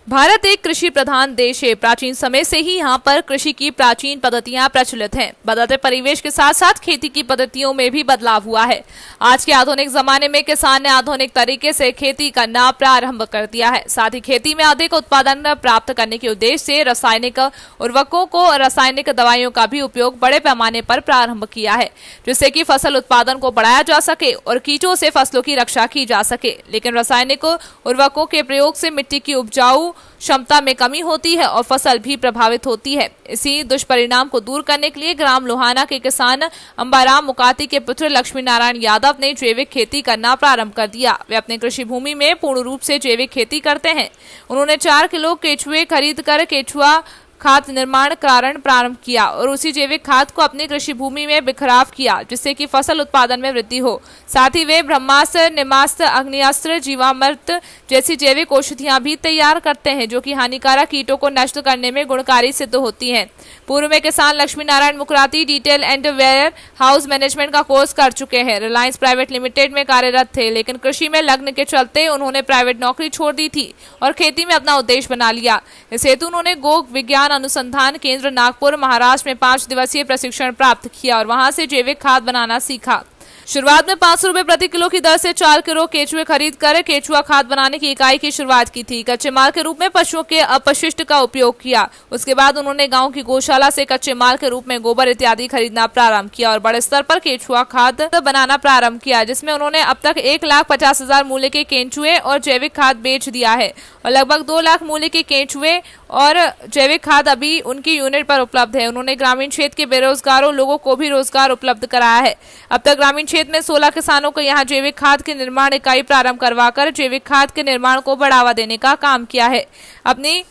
भारत एक कृषि प्रधान देश है। प्राचीन समय से ही यहाँ पर कृषि की प्राचीन पद्धतियां प्रचलित हैं। बदलते परिवेश के साथ साथ खेती की पद्धतियों में भी बदलाव हुआ है। आज के आधुनिक जमाने में किसान ने आधुनिक तरीके से खेती करना प्रारंभ कर दिया है। साथ ही खेती में अधिक उत्पादन प्राप्त करने के उद्देश्य से रासायनिक उर्वरकों को रासायनिक दवाइयों का भी उपयोग बड़े पैमाने पर प्रारंभ किया है, जिससे कि फसल उत्पादन को बढ़ाया जा सके और कीटों से फसलों की रक्षा की जा सके। लेकिन रासायनिक उर्वरकों के प्रयोग से मिट्टी की उपजाऊ क्षमता में कमी होती है और फसल भी प्रभावित होती है। इसी दुष्परिणाम को दूर करने के लिए ग्राम लोहाना के किसान अंबाराम मुकाती के पुत्र लक्ष्मी नारायण यादव ने जैविक खेती करना प्रारंभ कर दिया। वे अपने कृषि भूमि में पूर्ण रूप से जैविक खेती करते हैं। उन्होंने 4 किलो केचुए खरीद कर केचुआ खाद निर्माण कारण प्रारंभ किया और उसी जैविक खाद को अपनी कृषि भूमि में बिखराव किया, जिससे कि फसल उत्पादन में वृद्धि हो। साथ ही वे ब्रह्मास्त्र, निमास्त्र, अग्नियास्त्र, जीवामृत जैसी जैविक औषधियां भी तैयार करते हैं, जो कि हानिकारक कीटों को नष्ट करने में गुणकारी सिद्ध होती हैं। पूर्व में किसान Lakshmi Narayan Mukrati detail and warehouse management का कोर्स कर चुके हैं। रिलायंस प्राइवेट लिमिटेड में कार्यरत थे, लेकिन कृषि में लग्न के चलते उन्होंने प्राइवेट नौकरी छोड़ दी थी और खेती में अपना उद्देश्य बना लिया। इस हेतु उन्होंने गो विज्ञान अनुसंधान केंद्र नागपुर महाराष्ट्र में 5 दिवसीय प्रशिक्षण प्राप्त किया और वहां से जैविक खाद बनाना सीखा। शुरुआत में 500 रुपए प्रति किलो की दर से 4 किलो केचुए खरीद कर केचुआ खाद बनाने की इकाई की शुरुआत की थी। कच्चे माल के रूप में पशुओं के अपशिष्ट का उपयोग किया। उसके बाद उन्होंने गांव की गौशाला से कच्चे माल के रूप में गोबर इत्यादि खरीदना प्रारंभ किया और बड़े स्तर पर केचुआ खाद बनाना प्रारंभ किया, जिसमें उन्होंने अब तक 1,50,000 मूल्य के केंचुए और जैविक खाद बेच दिया है और लगभग 2 लाख मूल्य के केंचुए और जैविक खाद अभी उनकी यूनिट पर उपलब्ध है। उन्होंने ग्रामीण क्षेत्र के बेरोजगारों लोगों को भी रोजगार उपलब्ध कराया है। अब तक ग्रामीण क्षेत्र में 16 किसानों को यहां जैविक खाद के निर्माण इकाई प्रारंभ करवाकर जैविक खाद के निर्माण को बढ़ावा देने का काम किया है। अपनी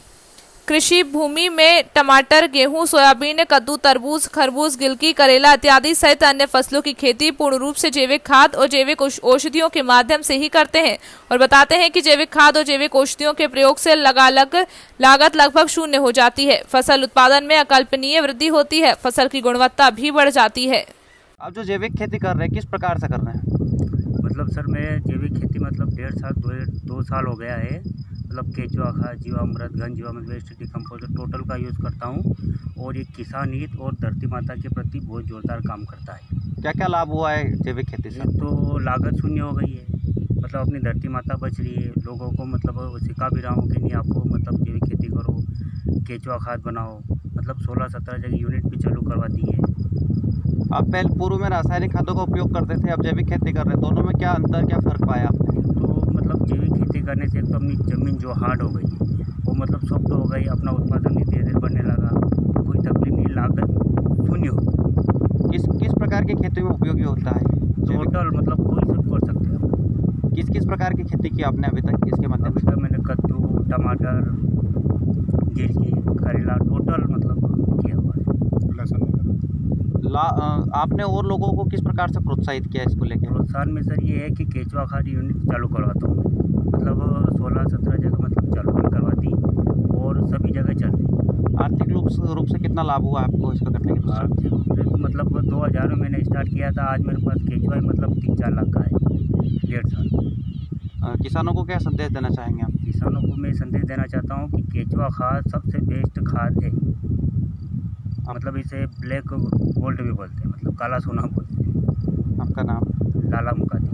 कृषि भूमि में टमाटर, गेहूं, सोयाबीन, कद्दू, तरबूज, खरबूज, गिलकी, करेला इत्यादि सहित अन्य फसलों की खेती पूर्ण रूप से जैविक खाद और जैविक औषधियों के माध्यम से ही करते हैं और बताते हैं कि जैविक खाद और जैविक औषधियों के प्रयोग से लागत लगभग शून्य हो जाती है। फसल उत्पादन में अकल्पनीय वृद्धि होती है। फसल की गुणवत्ता भी बढ़ जाती है। आप जो जैविक खेती कर रहे हैं, किस प्रकार से कर रहे हैं? मतलब सर, मैं जैविक खेती मतलब 1.5 साल हो गया है। मतलब केचुआ खाद, जीवामृत, घन जीवामृत, वेस्ट डिकम्पोजर टोटल का यूज़ करता हूँ और ये किसान हित और धरती माता के प्रति बहुत जोरदार काम करता है। क्या क्या लाभ हुआ है जैविक खेती से? तो लागत शून्य हो गई है, मतलब अपनी धरती माता बच रही है। लोगों को मतलब सिखा भी रहा हूँ कि नहीं, आपको मतलब जैविक खेती करो, केचुआ खाद बनाओ। मतलब 16-17 जगह यूनिट भी चालू करवा दी है। आप पहले पूर्व में रासायनिक खादों का उपयोग करते थे, अब जैविक खेती कर रहे हैं, दोनों में क्या अंतर, क्या फ़र्क पाया आपने? तो मतलब जैविक खेती करने से एक तो अपनी ज़मीन जो हार्ड हो गई वो मतलब सॉफ्ट हो गई, अपना उत्पादन भी धीरे धीरे बढ़ने लगा, कोई तकलीफ नहीं, लागत शून्य हो। किस प्रकार की खेती में उपयोगी होता है टोटल? मतलब कोई सब कर सकते हैं। किस प्रकार की खेती की आपने अभी तक, किसके माध्यम से? मैंने कद्दू, टमाटर, गिलकी, करेला टोटल मतलब किया हुआ है। आपने और लोगों को किस प्रकार से प्रोत्साहित किया इसको लेकर? प्रोत्साहन में सर ये है कि केचुआ खाद यूनिट चालू करवाता हूँ। मतलब 16-17 जगह मतलब चालू भी करवा दी और सभी जगह चल रही। आर्थिक रूप से कितना लाभ हुआ आपको इसको करने के बाद? आर्थिक रूप से मतलब 2000 में मैंने स्टार्ट किया था, आज मेरे पास केचुआ मतलब 3-4 लाख का है 1.5 साल। किसानों को क्या संदेश देना चाहेंगे आप? किसानों को मैं संदेश देना चाहता हूँ कि केचुआ खाद सबसे बेस्ट खाद है। मतलब इसे ब्लैक गोल्ड भी बोलते हैं, मतलब काला सोना बोलते हैं। आपका नाम? लाला मुकाती।